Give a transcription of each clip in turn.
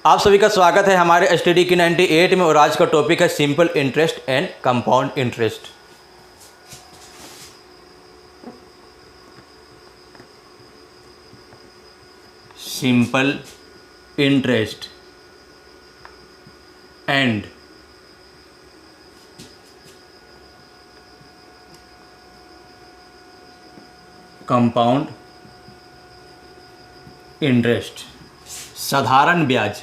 आप सभी का स्वागत है हमारे STD की 98 में और आज का टॉपिक है simple interest and compound interest. Simple interest and compound interest. साधारण ब्याज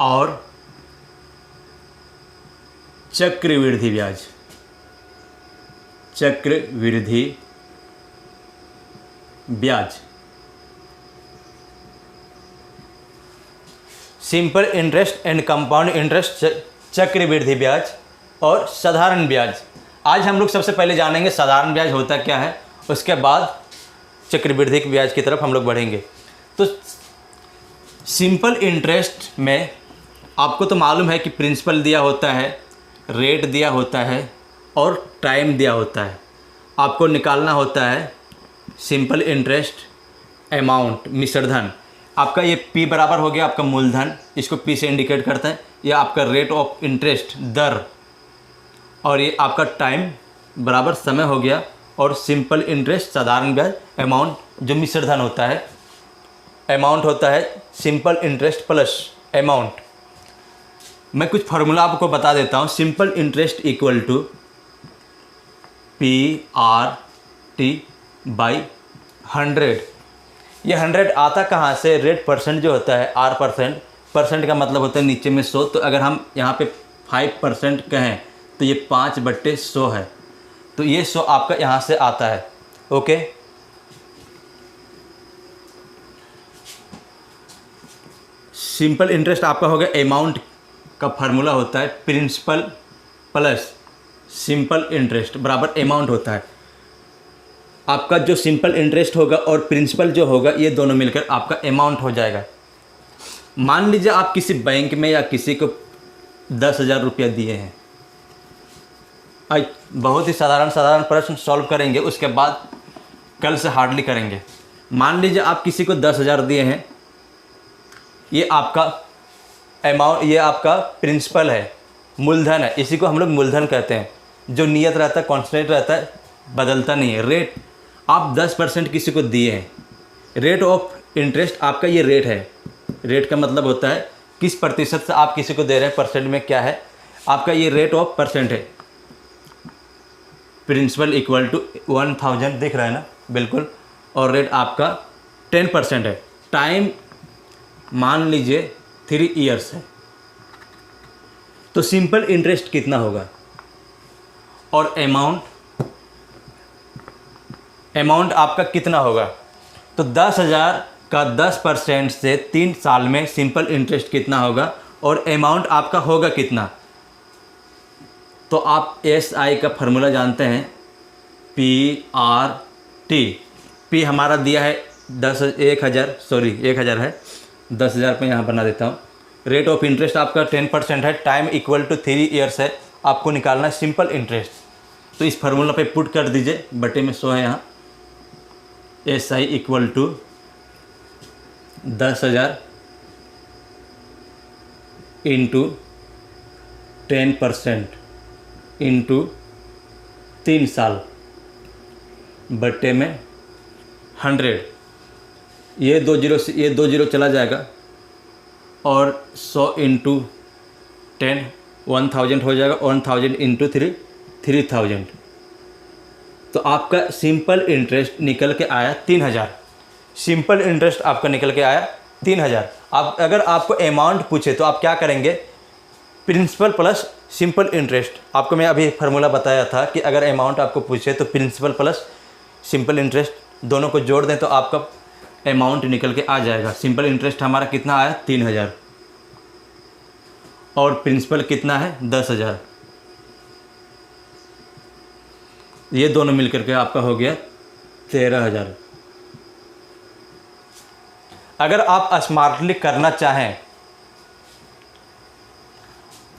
और चक्रवृद्धि ब्याज। चक्रवृद्धि ब्याज। Simple interest and compound interest, चक्रवृद्धि ब्याज और साधारण ब्याज। आज हम लोग सबसे पहले जानेंगे साधारण ब्याज होता क्या है, उसके बाद चक्रवृद्धि ब्याज की तरफ हम लोग बढ़ेंगे। तो सिंपल इंटरेस्ट में आपको तो मालूम है कि प्रिंसिपल दिया होता है, रेट दिया होता है और टाइम दिया होता है। आपको निकालना होता है सिंपल इंटरेस्ट अमाउंट, मिश्रधन। आपका ये P बराबर हो गया आपका मूलधन, इसको P से इंडिकेट करते हैं। ये आपका रेट ऑफ इंटरेस्ट, दर, और ये आपका टाइम बराबर समय हो गया। और सिंपल इंटरेस्ट साधारण ब्याज अमाउंट जो मिश्रधन होता है, अमाउंट होता है सिंपल इंटरेस्ट प्लस अमाउंट। मैं कुछ फार्मूला आपको बता देता हूँ। Simple interest equal to PRT by 100। ये 100 आता कहाँ से? रेट परसेंट जो होता है, R परसेंट, परसेंट का मतलब होता है नीचे में 100। तो अगर हम यहाँ पे 5% कहें तो ये 5/100 है। तो ये 100 आपका यहाँ से आता है। ओके, सिंपल इंटरेस्ट आपका हो गया। अमाउंट का फार्मूला होता है प्रिंसिपल प्लस सिंपल इंटरेस्ट बराबर अमाउंट होता है। आपका जो सिंपल इंटरेस्ट होगा और प्रिंसिपल जो होगा, ये दोनों मिलकर आपका अमाउंट हो जाएगा। मान लीजिए आप किसी बैंक में या किसी को 10,000 रुपया दिए हैं। आज बहुत ही साधारण प्रश्न सॉल्व करेंगे, उसके बाद कल से हार्डली करेंगे। मान लीजिए आप किसी को 10,000 दिए हैं। ये आपका अमाउंट, ये आपका प्रिंसिपल है, मूलधन है। इसी को हम लोग मूलधन कहते हैं, जो नियत रहता है, कांस्टेंट रहता है, बदलता नहीं है। रेट आप 10% किसी को दिए हैं। रेट ऑफ इंटरेस्ट आपका ये रेट है। रेट का मतलब होता है किस प्रतिशत से आप किसी को दे रहे हैं, परसेंट में क्या है आपका, ये रेट ऑफ परसेंट है। प्रिंसिपल इक्वल टू 1000 दिख रहा है ना, बिल्कुल। और रेट आपका 10% है। टाइम मान लीजिए 3 इयर्स है। तो सिंपल इंटरेस्ट कितना होगा? और अमाउंट आपका कितना होगा? तो 10,000 का 10% से 3 साल में सिंपल इंटरेस्ट कितना होगा और अमाउंट आपका होगा कितना? तो आप SI का फार्मूला जानते हैं, PRT। P हमारा दिया है 1,000 है, 10,000 पे यहाँ बना देता हूँ। रेट ऑफ इंटरेस्ट आपका 10% है। टाइम इक्वल टू 3 इयर्स है। आपको निकालना है सिंपल इंटरेस्ट। तो इस फार्मूला पे पुट कर दीजिए, बटे में 100 है यहाँ। SI equal to 10,000 into 10% into 3 साल बटे में 100। ये 2 जीरो चला जाएगा और 100 इंटू 10 1000 हो जाएगा। 1000 इंटू 3000। तो आपका सिंपल इंटरेस्ट निकल के आया 3000। सिंपल इंटरेस्ट आपका निकल के आया 3000। आप अगर आपको अमाउंट पूछे तो आप क्या करेंगे? Principal plus simple interest. आपको मैं अभी फार्मूला बताया था कि अगर अमाउंट आपको पूछे तो प्रिंसिपल प्लस सिंपल इंटरेस्ट दोनों को जोड़ दें तो आपका अमाउंट निकल के आ जाएगा। सिंपल इंटरेस्ट हमारा कितना आया? 3000 और प्रिंसिपल कितना है? 10,000। ये दोनों मिलकर के आपका हो गया 13,000। अगर आप स्मार्टली करना चाहें,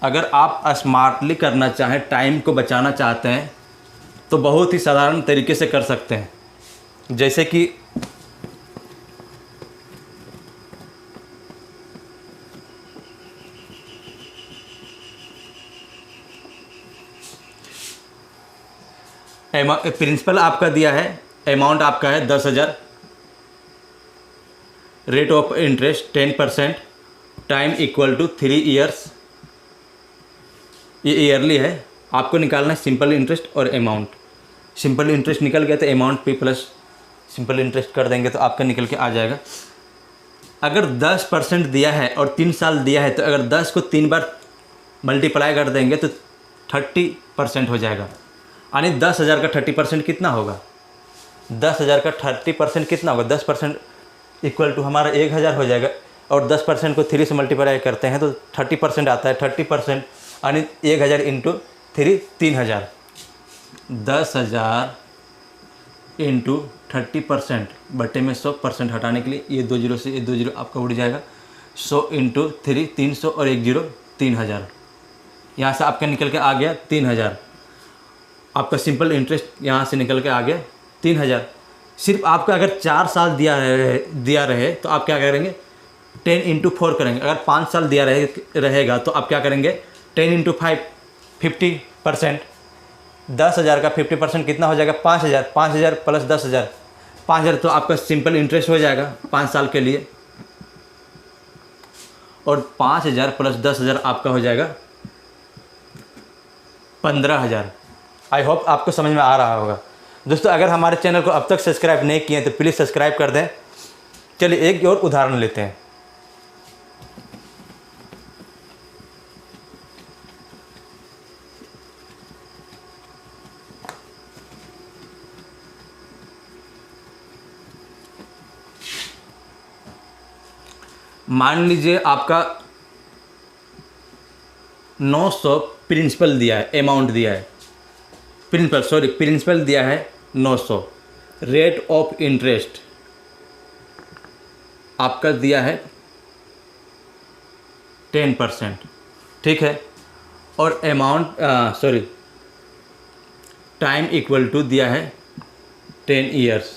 अगर आप स्मार्टली करना चाहें, टाइम को बचाना चाहते हैं, तो बहुत ही साधारण तरीके से कर सकते हैं, जैसे कि प्रिंसिपल आपका दिया है, अमाउंट आपका है 10,000, rate of interest 10%, time equal to 3 years, ये ईयरली है। आपको निकालना है सिंपल इंटरेस्ट और अमाउंट। सिंपल इंटरेस्ट निकल गया तो अमाउंट पे प्लस सिंपल इंटरेस्ट कर देंगे तो आपका निकल के आ जाएगा। अगर 10% दिया है और 3 साल दिया है तो अगर 10 को 3 बार मल्टीप्लाई कर देंगे तो 30% हो जाएगा। यानी 10,000 का 30% कितना होगा? 10,000 का 30% कितना होगा? 10% इक्वल टू हमारा 1,000 हो जाएगा, और 10% को 3 से मल्टीप्लाई करते हैं तो 30% आता है। 30% यानी 1,000 इंटू 3 3,000। 10,000 इंटू 30% बटे में 100% हटाने के लिए ये 2 जीरो से ये 2 जीरो आपका उड़ जाएगा। 100 इंटू 3 300 और 1 जीरो 3,000। यहाँ से आपका निकल के आ गया 3,000। आपका सिंपल इंटरेस्ट यहाँ से निकल के आ गया 3,000। सिर्फ आपका अगर 4 साल दिया रहे तो आप क्या करेंगे? 10 इंटू 4 करेंगे। अगर 5 साल दिया रहेगा तो आप क्या करेंगे? 10 इंटू 5 50%। 10,000 का 50% कितना हो जाएगा? 5,000। 5,000 प्लस 10,000, 5,000 तो आपका सिंपल इंटरेस्ट हो जाएगा 5 साल के लिए, और 5,000 प्लस 10,000 आपका हो जाएगा 15,000। आई होप आपको समझ में आ रहा होगा। दोस्तों, अगर हमारे चैनल को अब तक सब्सक्राइब नहीं किए तो प्लीज़ सब्सक्राइब कर दें। चलिए एक और उदाहरण लेते हैं। मान लीजिए आपका 900 प्रिंसिपल दिया है, अमाउंट दिया है, प्रिंसिपल दिया है 900। रेट ऑफ इंटरेस्ट आपका दिया है 10%, ठीक है। और अमाउंट टाइम इक्वल टू दिया है 10 ईयर्स।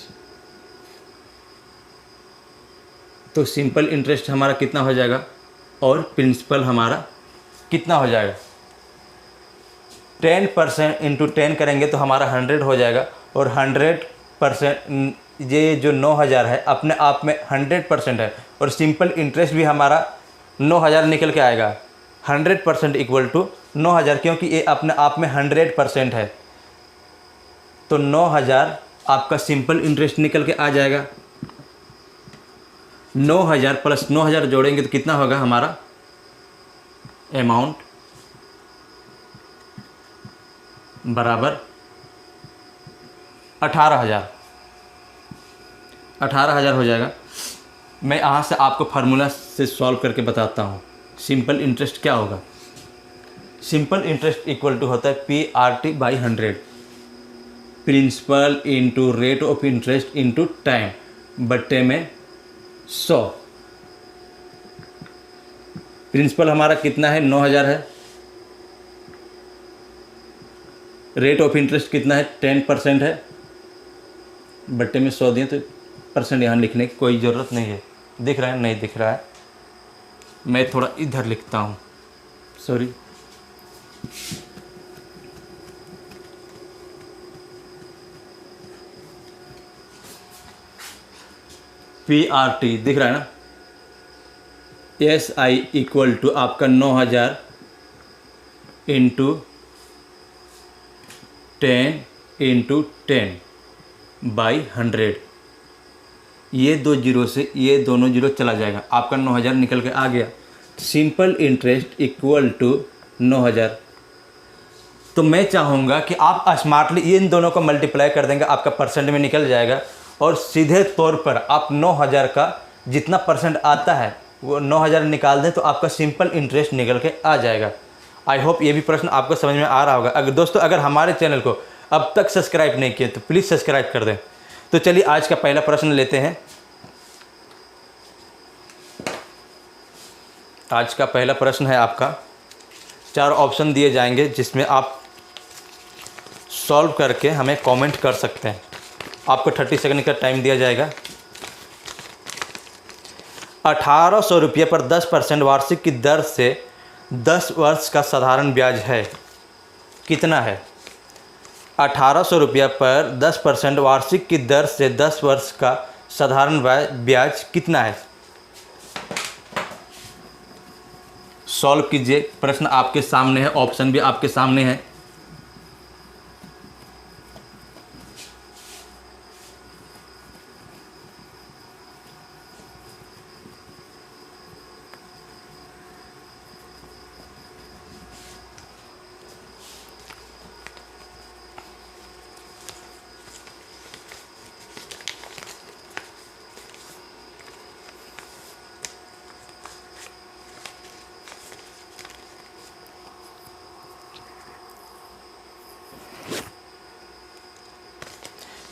तो सिंपल इंटरेस्ट हमारा कितना हो जाएगा और प्रिंसिपल हमारा कितना हो जाएगा? 10% इंटू 10 करेंगे तो हमारा 100 हो जाएगा, और 100% ये जो 9,000 है अपने आप में 100% है, और सिंपल इंटरेस्ट भी हमारा 9,000 निकल के आएगा। 100% इक्वल टू 9,000, क्योंकि ये अपने आप में 100% है। तो 9,000 आपका सिंपल इंटरेस्ट निकल के आ जाएगा। 9,000 प्लस 9,000 जोड़ेंगे तो कितना होगा हमारा अमाउंट? बराबर 18,000। 18,000 हो जाएगा। मैं यहाँ से आपको फार्मूला से सॉल्व करके बताता हूँ। सिंपल इंटरेस्ट क्या होगा? सिंपल इंटरेस्ट इक्वल टू होता है PRT by 100, principal into rate of interest into time बट्टे में 100। प्रिंसिपल हमारा कितना है? 9,000 है। रेट ऑफ इंटरेस्ट कितना है? 10% है। बट्टे में 100 दिए तो परसेंट यहाँ लिखने की कोई ज़रूरत नहीं है। दिख रहा है? नहीं दिख रहा है। मैं थोड़ा इधर लिखता हूँ, सॉरी। PRT दिख रहा है ना? SI इक्वल टू आपका 9,000 इंटू 10 इंटू 10 बाई 100। ये 2 जीरो से ये दोनों जीरो चला जाएगा, आपका 9,000 निकल के आ गया। Simple interest equal to 9,000। तो मैं चाहूँगा कि आप स्मार्टली इन दोनों को मल्टीप्लाई कर देंगे, आपका परसेंट में निकल जाएगा, और सीधे तौर पर आप 9,000 का जितना परसेंट आता है वो 9,000 निकाल दें तो आपका सिंपल इंटरेस्ट निकल के आ जाएगा। आई होप ये भी प्रश्न आपको समझ में आ रहा होगा। अगर दोस्तों अगर हमारे चैनल को अब तक सब्सक्राइब नहीं किए तो प्लीज़ सब्सक्राइब कर दें। तो चलिए आज का पहला प्रश्न लेते हैं। आज का पहला प्रश्न है आपका, 4 ऑप्शन दिए जाएंगे जिसमें आप सॉल्व करके हमें कमेंट कर सकते हैं। आपको 30 सेकंड का टाइम दिया जाएगा। 1800 रुपये पर 10% वार्षिक की दर से 10 वर्ष का साधारण ब्याज है, कितना है? 1800 रुपये पर 10% वार्षिक की दर से 10 वर्ष का साधारण ब्याज कितना है? सॉल्व कीजिए। प्रश्न आपके सामने है, ऑप्शन भी आपके सामने है।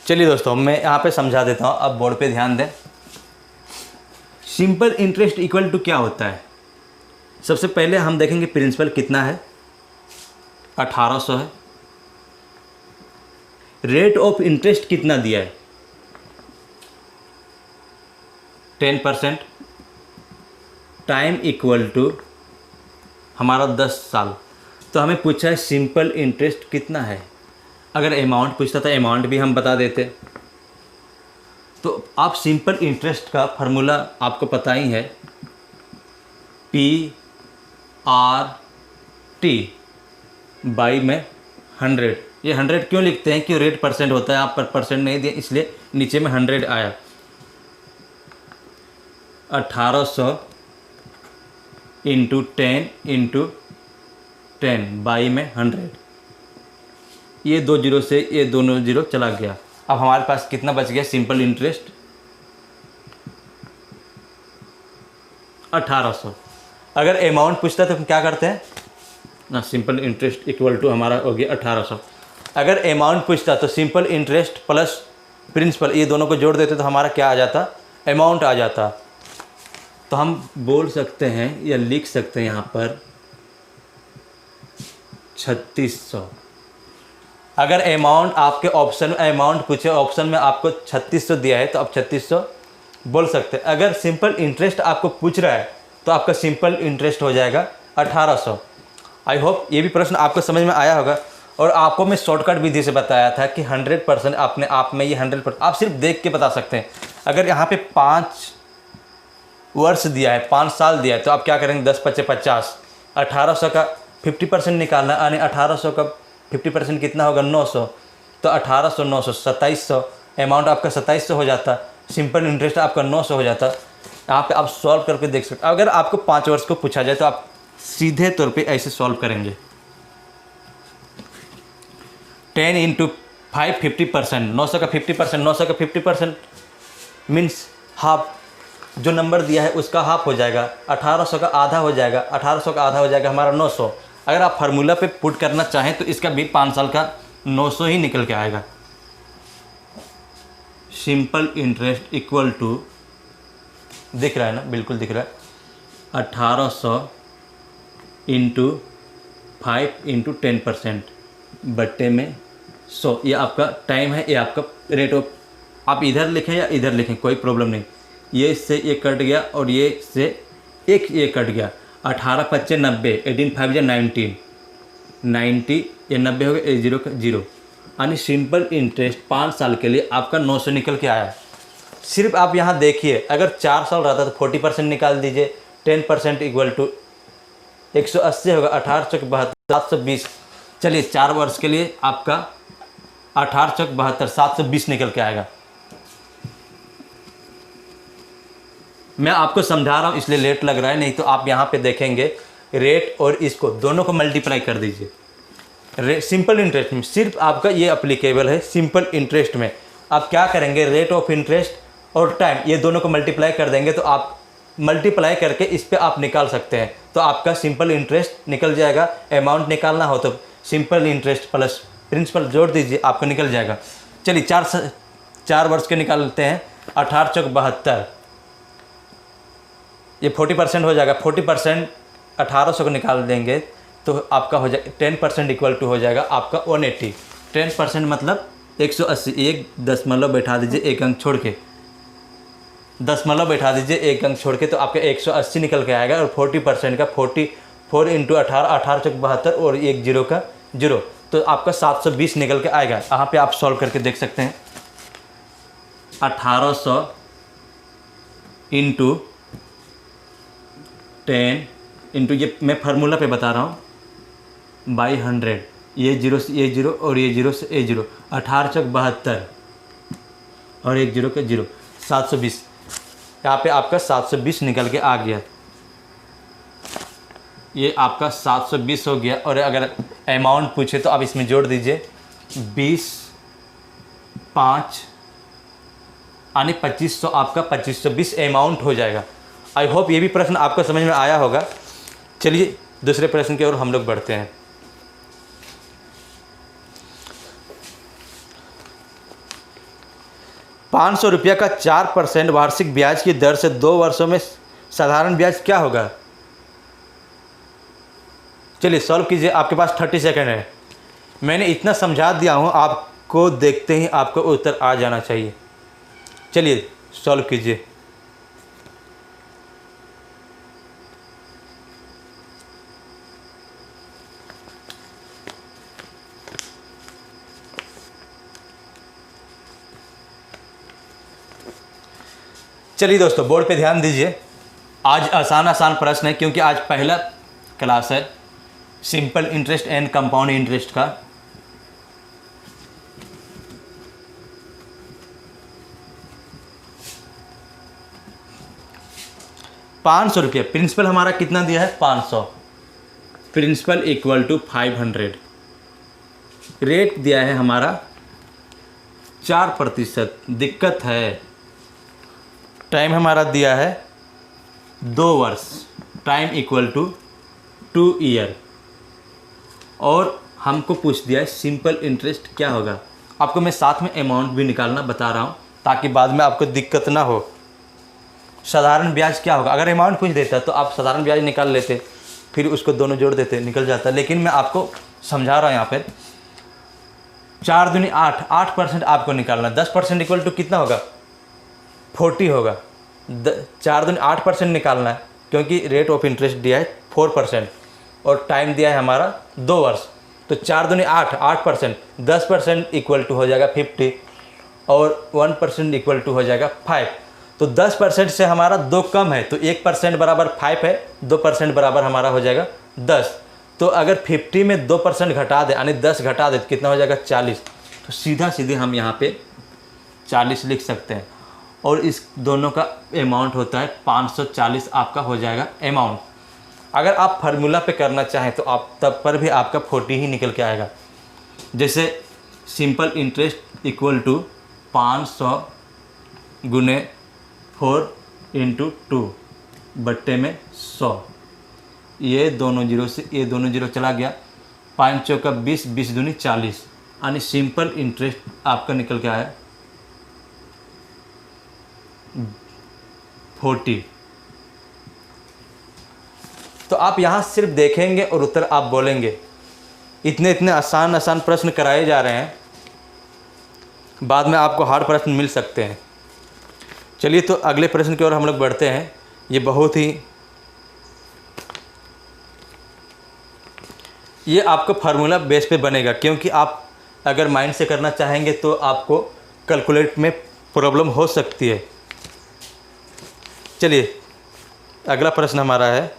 चलिए दोस्तों, मैं यहाँ पे समझा देता हूँ, अब बोर्ड पे ध्यान दें। सिंपल इंटरेस्ट इक्वल टू क्या होता है? सबसे पहले हम देखेंगे प्रिंसिपल कितना है, 1800 है। रेट ऑफ इंटरेस्ट कितना दिया है, 10%। टाइम इक्वल टू हमारा 10 साल। तो हमें पूछा है सिंपल इंटरेस्ट कितना है। अगर अमाउंट पूछता था अमाउंट भी हम बता देते। तो आप सिंपल इंटरेस्ट का फार्मूला आपको पता ही है, PRT बाई में 100। ये 100 क्यों लिखते हैं? कि रेट परसेंट होता है, आप पर परसेंट नहीं दिए इसलिए नीचे में 100 आया। 1800 इंटू 10 बाई में 100। ये 2 जीरो से ये दोनों जीरो चला गया। अब हमारे पास कितना बच गया सिंपल इंटरेस्ट? 1800। अगर अमाउंट पूछता तो हम क्या करते हैं ना, सिंपल इंटरेस्ट इक्वल टू हमारा हो गया 1800। अगर अमाउंट पूछता तो सिंपल इंटरेस्ट प्लस प्रिंसिपल ये दोनों को जोड़ देते तो हमारा क्या आ जाता? अमाउंट आ जाता। तो हम बोल सकते हैं या लिख सकते हैं यहाँ पर 3600। अगर अमाउंट आपके ऑप्शन में अमाउंट पूछे, ऑप्शन में आपको 3600 दिया है तो आप 3600 बोल सकते हैं। अगर सिंपल इंटरेस्ट आपको पूछ रहा है तो आपका सिंपल इंटरेस्ट हो जाएगा 1800। आई होप ये भी प्रश्न आपको समझ में आया होगा। और आपको मैं शॉर्टकट विधि से बताया था कि 100% अपने आप में ये 100% आप सिर्फ देख के बता सकते हैं। अगर यहाँ पे 5 वर्ष दिया है, 5 साल दिया है, तो आप क्या करेंगे? 10 × 5 = 50। 1800 का 50% निकालना, यानी 1800 का 50% कितना होगा? 900। तो 1800 900 2700। अमाउंट आपका 2700 हो जाता। सिंपल इंटरेस्ट आपका 900 हो जाता। यहाँ पे आप सॉल्व करके देख सकते। अगर आपको 5 वर्ष को पूछा जाए तो आप सीधे तौर पे ऐसे सॉल्व करेंगे। 10 × 5 50%। 900 का 50%, 900 का 50% मीन्स हाफ। जो नंबर दिया है उसका हाफ हो जाएगा। 1800 का आधा हो जाएगा। 1800 का आधा हो जाएगा हमारा 900। अगर आप फार्मूला पे पुट करना चाहें तो इसका भी 5 साल का 900 ही निकल के आएगा। सिंपल इंटरेस्ट इक्वल टू, दिख रहा है ना? बिल्कुल दिख रहा है। 1800 इंटू 5 इंटू 10% बट्टे में 100। ये आपका टाइम है, ये आपका रेट ऑफ। आप इधर लिखें या इधर लिखें कोई प्रॉब्लम नहीं। ये इससे ये कट गया और ये से एक ये कट गया। 18 × 5 = 90। 18 × 5 = 19। 90 ये 90 हो गया, 0 का 0। यानी सिंपल इंटरेस्ट 5 साल के लिए आपका 900 निकल के आया। सिर्फ आप यहाँ देखिए, अगर 4 साल रहता तो 40% निकाल दीजिए। 10% इक्वल टू 180 होगा। 1800 × 72 720। चलिए 4 वर्ष के लिए आपका 1800 × 72 720 निकल के आएगा। मैं आपको समझा रहा हूँ इसलिए लेट लग रहा है, नहीं तो आप यहाँ पे देखेंगे रेट और इसको दोनों को मल्टीप्लाई कर दीजिए। सिंपल इंटरेस्ट में सिर्फ आपका ये अप्लीकेबल है। सिंपल इंटरेस्ट में आप क्या करेंगे? रेट ऑफ इंटरेस्ट और टाइम ये दोनों को मल्टीप्लाई कर देंगे तो आप मल्टीप्लाई करके इस पर आप निकाल सकते हैं। तो आपका सिंपल इंटरेस्ट निकल जाएगा। अमाउंट निकालना हो तो सिंपल इंटरेस्ट प्लस प्रिंसिपल जोड़ दीजिए, आपको निकल जाएगा। चलिए 4 वर्ष के निकालते हैं। 1800 × 72 ये 40% हो जाएगा। 40% 1800 को निकाल देंगे तो आपका हो जाएगा 10% इक्वल टू हो जाएगा आपका 180। 10% मतलब 180, एक दशमलव बैठा दीजिए एक अंक छोड़ के, दशमलव बैठा दीजिए एक अंक छोड़ के, तो आपका 180 निकल के आएगा। और 40% का 44 इंटू 18, 18 चौक 72 और एक जीरो का जीरो, तो आपका 720 निकल के आएगा। यहाँ पे आप सॉल्व करके देख सकते हैं। 1800 इंटू 10 इंटू, ये मैं फार्मूला पे बता रहा हूँ, बाई 100, ये जीरो से ये जीरो और ये जीरो से ये जीरो, 18 चौक 72 और एक जीरो का जीरो, 720। यहाँ पे आपका 720 निकल के आ गया। ये आपका 720 हो गया। और अगर अमाउंट पूछे तो आप इसमें जोड़ दीजिए 20, 5 यानी 2500, आपका 2520 अमाउंट हो जाएगा। आई होप ये भी प्रश्न आपको समझ में आया होगा। चलिए दूसरे प्रश्न की ओर हम लोग बढ़ते हैं। ₹500 का 4% वार्षिक ब्याज की दर से 2 वर्षों में साधारण ब्याज क्या होगा? चलिए सॉल्व कीजिए, आपके पास 30 सेकंड है। मैंने इतना समझा दिया हूँ, आपको देखते ही आपको उत्तर आ जाना चाहिए। चलिए सॉल्व कीजिए। चलिए दोस्तों, बोर्ड पे ध्यान दीजिए। आज आसान आसान प्रश्न है, क्योंकि आज पहला क्लास है simple interest and compound interest का। ₹500 प्रिंसिपल हमारा कितना दिया है? 500। Principal equal to 500। रेट दिया है हमारा 4%। दिक्कत है, टाइम हमारा दिया है 2 वर्ष, टाइम इक्वल टू 2 ईयर। और हमको पूछ दिया है सिंपल इंटरेस्ट क्या होगा। आपको मैं साथ में अमाउंट भी निकालना बता रहा हूँ, ताकि बाद में आपको दिक्कत ना हो। साधारण ब्याज क्या होगा? अगर अमाउंट पूछ देता तो आप साधारण ब्याज निकाल लेते, फिर उसको दोनों जोड़ देते, निकल जाता। लेकिन मैं आपको समझा रहा हूँ यहाँ पर 4 दूनी 8, 8% आपको निकालना। 10% इक्वल टू कितना होगा? 40 होगा। 4 दूनी 8% निकालना है, क्योंकि रेट ऑफ इंटरेस्ट दिया है 4% और टाइम दिया है हमारा 2 वर्ष। तो 4 दूनी 8, 8%, 10% इक्वल टू हो जाएगा 50 और 1% इक्वल टू हो जाएगा 5। तो 10% से हमारा 2 कम है, तो 1% बराबर 5 है, 2% बराबर हमारा हो जाएगा 10। तो अगर 50 में 2% घटा दे, यानी 10 घटा दे, तो कितना हो जाएगा? 40। तो सीधा सीधे हम यहाँ पे 40 लिख सकते हैं। और इस दोनों का अमाउंट होता है 540, आपका हो जाएगा अमाउंट। अगर आप फार्मूला पे करना चाहें तो आप तब पर भी आपका 40 ही निकल के आएगा। जैसे सिंपल इंटरेस्ट इक्वल टू 500 गुने 4 इंटू 2 बट्टे में 100। ये दोनों जीरो से ये दोनों जीरो चला गया। 5 चौका 20, 20 दूनी 40, यानी सिंपल इंटरेस्ट आपका निकल के आया 40। तो आप यहाँ सिर्फ देखेंगे और उत्तर आप बोलेंगे। इतने इतने आसान आसान प्रश्न कराए जा रहे हैं, बाद में आपको हार्ड प्रश्न मिल सकते हैं। चलिए तो अगले प्रश्न की ओर हम लोग बढ़ते हैं। ये बहुत ही, ये आपको फार्मूला बेस पे बनेगा, क्योंकि आप अगर माइंड से करना चाहेंगे तो आपको कैलकुलेट में प्रॉब्लम हो सकती है। चलिए अगला प्रश्न हमारा है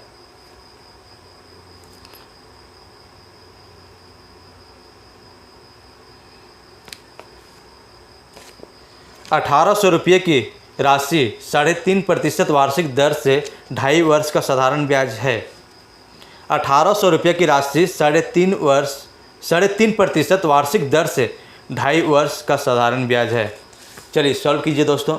₹1800 की राशि 3.5% वार्षिक दर से 2.5 वर्ष का साधारण ब्याज है। ₹1800 की राशि 3.5% वार्षिक दर से 2.5 वर्ष का साधारण ब्याज है। चलिए सॉल्व कीजिए दोस्तों।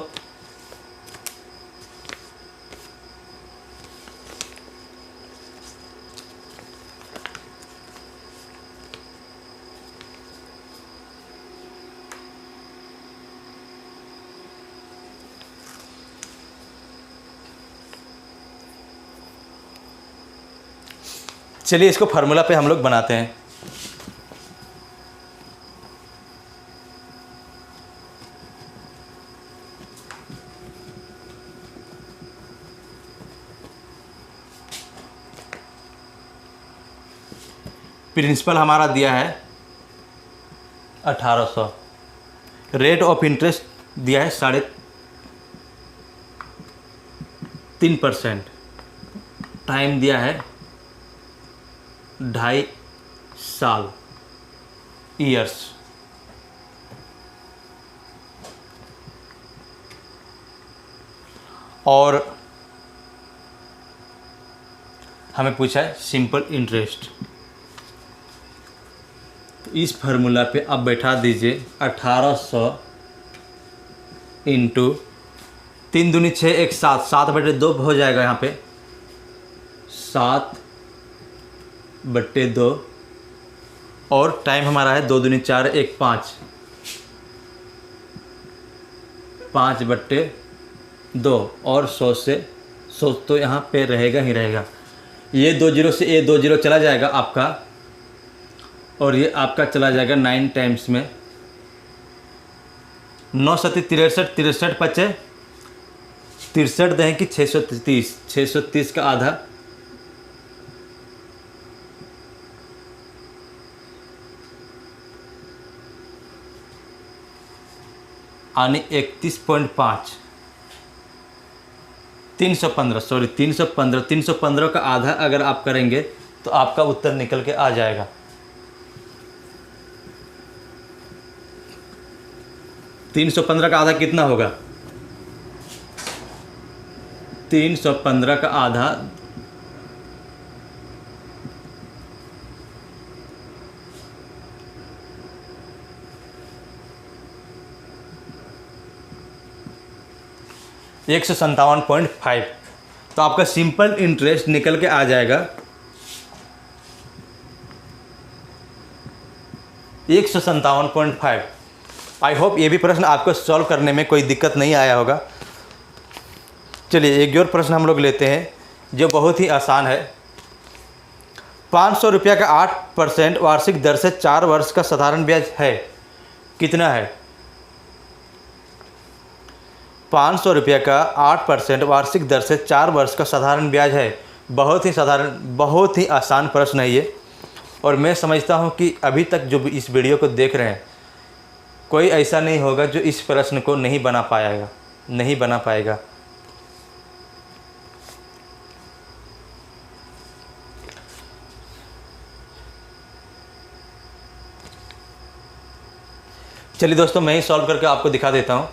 चलिए इसको फार्मूला पे हम लोग बनाते हैं। प्रिंसिपल हमारा दिया है 1800, रेट ऑफ इंटरेस्ट दिया है 3.5%, टाइम दिया है 2.5 साल, ईयर्स। और हमें पूछा है सिंपल इंटरेस्ट। तो इस फार्मूला पे आप बैठा दीजिए 1800 इंटू 3 दूनी 6 1 7, 7/2 हो जाएगा यहाँ पे, 7/2, और टाइम हमारा है 2 दूनी 4 1 5, 5/2, और 100 से 100 तो यहाँ पे रहेगा ही रहेगा। ये 2 0 से ये 2 0 चला जाएगा आपका, और ये आपका चला जाएगा 9 टाइम्स में, 9 7 63, 63 पचे 63 दें कि 630, 630 का आधा, यानी 31.5, 315, सॉरी 315, 315 का आधा अगर आप करेंगे तो आपका उत्तर निकल के आ जाएगा। तीन 315 का आधा कितना होगा? 315 का आधा 157.5, तो आपका सिंपल इंटरेस्ट निकल के आ जाएगा 157.5। आई होप ये भी प्रश्न आपको सॉल्व करने में कोई दिक्कत नहीं आया होगा। चलिए एक और प्रश्न हम लोग लेते हैं जो बहुत ही आसान है। 500 रुपया का 8% वार्षिक दर से 4 वर्ष का साधारण ब्याज है, कितना है? 500 रुपये का 8% वार्षिक दर से 4 वर्ष का साधारण ब्याज है। बहुत ही साधारण, बहुत ही आसान प्रश्न है ये, और मैं समझता हूँ कि अभी तक जो इस वीडियो को देख रहे हैं कोई ऐसा नहीं होगा जो इस प्रश्न को नहीं बना पाएगा। चलिए दोस्तों मैं ही सॉल्व करके आपको दिखा देता हूँ।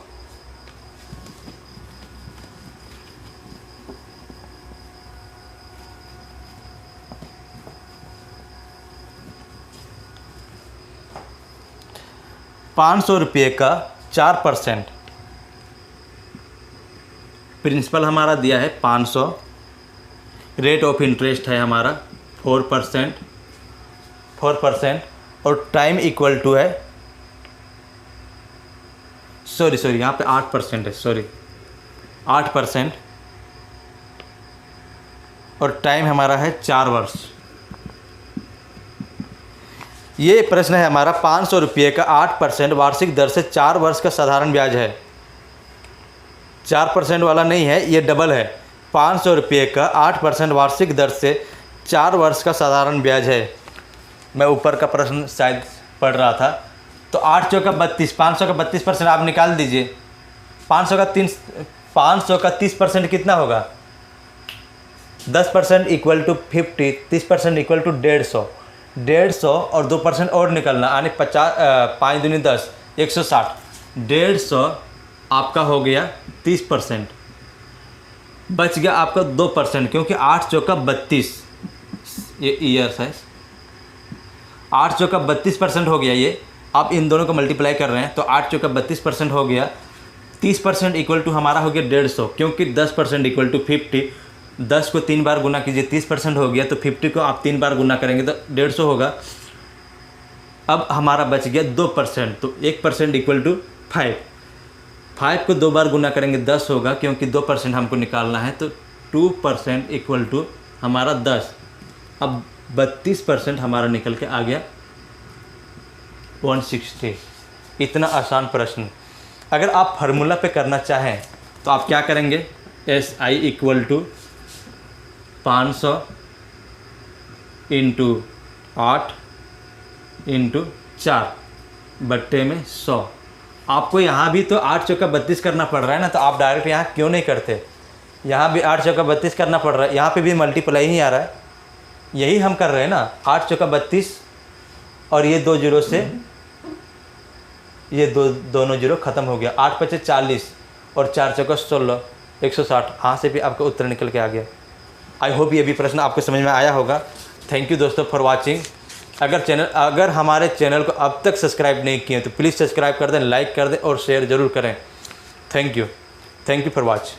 ₹500 का 4%, प्रिंसिपल हमारा दिया है 500, रेट ऑफ इंटरेस्ट है हमारा 4%, और टाइम इक्वल टू है, सॉरी यहाँ पे 8% है, 8%, और टाइम हमारा है 4 वर्ष। ये प्रश्न है हमारा 500 रुपये का 8% वार्षिक दर से 4 वर्ष का साधारण ब्याज है। 4% वाला नहीं है, ये डबल है। 500 रुपये का 8% वार्षिक दर से 4 वर्ष का साधारण ब्याज है। मैं ऊपर का प्रश्न शायद पढ़ रहा था। तो 8 चौका 32, 500 का 32% आप निकाल दीजिए। 500 का 30% कितना होगा? 10% इक्वल टू 50, 30% इक्वल टू 150, 150 और 2% और निकलना, यानी 5 दूनी 10, 160, 150 आपका हो गया 30%, बच गया आपका 2%, क्योंकि 8 चौका 32, ये ईयर्स है, 8 चौका 32% हो गया। ये आप इन दोनों को मल्टीप्लाई कर रहे हैं तो 8 चौका 32% हो गया। 30% इक्वल टू हमारा हो गया 150, क्योंकि 10% इक्वल टू 50, 10 को 3 बार गुना कीजिए, 30% हो गया, तो 50 को आप 3 बार गुना करेंगे तो 150 होगा। अब हमारा बच गया 2%, तो 1% इक्वल टू 5, 5 को 2 बार गुना करेंगे 10 होगा, क्योंकि 2% हमको निकालना है, तो 2% इक्वल टू हमारा 10। अब 32% हमारा निकल के आ गया 160। इतना आसान प्रश्न। अगर आप फार्मूला पे करना चाहें तो आप क्या करेंगे? SI equal to 500 into 8 into 4 बट्टे में 100। आपको यहाँ भी तो 8 चौका 32 करना पड़ रहा है ना, तो आप डायरेक्ट यहाँ क्यों नहीं करते? यहाँ भी 8 चौका 32 करना पड़ रहा है, यहाँ पे भी मल्टीप्लाई ही आ रहा है, यही हम कर रहे हैं ना। 8 चौका 32 और ये 2 जीरो से ये दोनों जीरो ख़त्म हो गया। 8 पचे 40 और 4 चौका 16, 160। यहाँ से भी आपका उत्तर निकल के आ गया। आई होप ये भी प्रश्न आपको समझ में आया होगा। थैंक यू दोस्तों फॉर वाचिंग। अगर हमारे चैनल को अब तक सब्सक्राइब नहीं किए तो प्लीज़ सब्सक्राइब कर दें, लाइक कर दें और शेयर ज़रूर करें। Thank you for watch.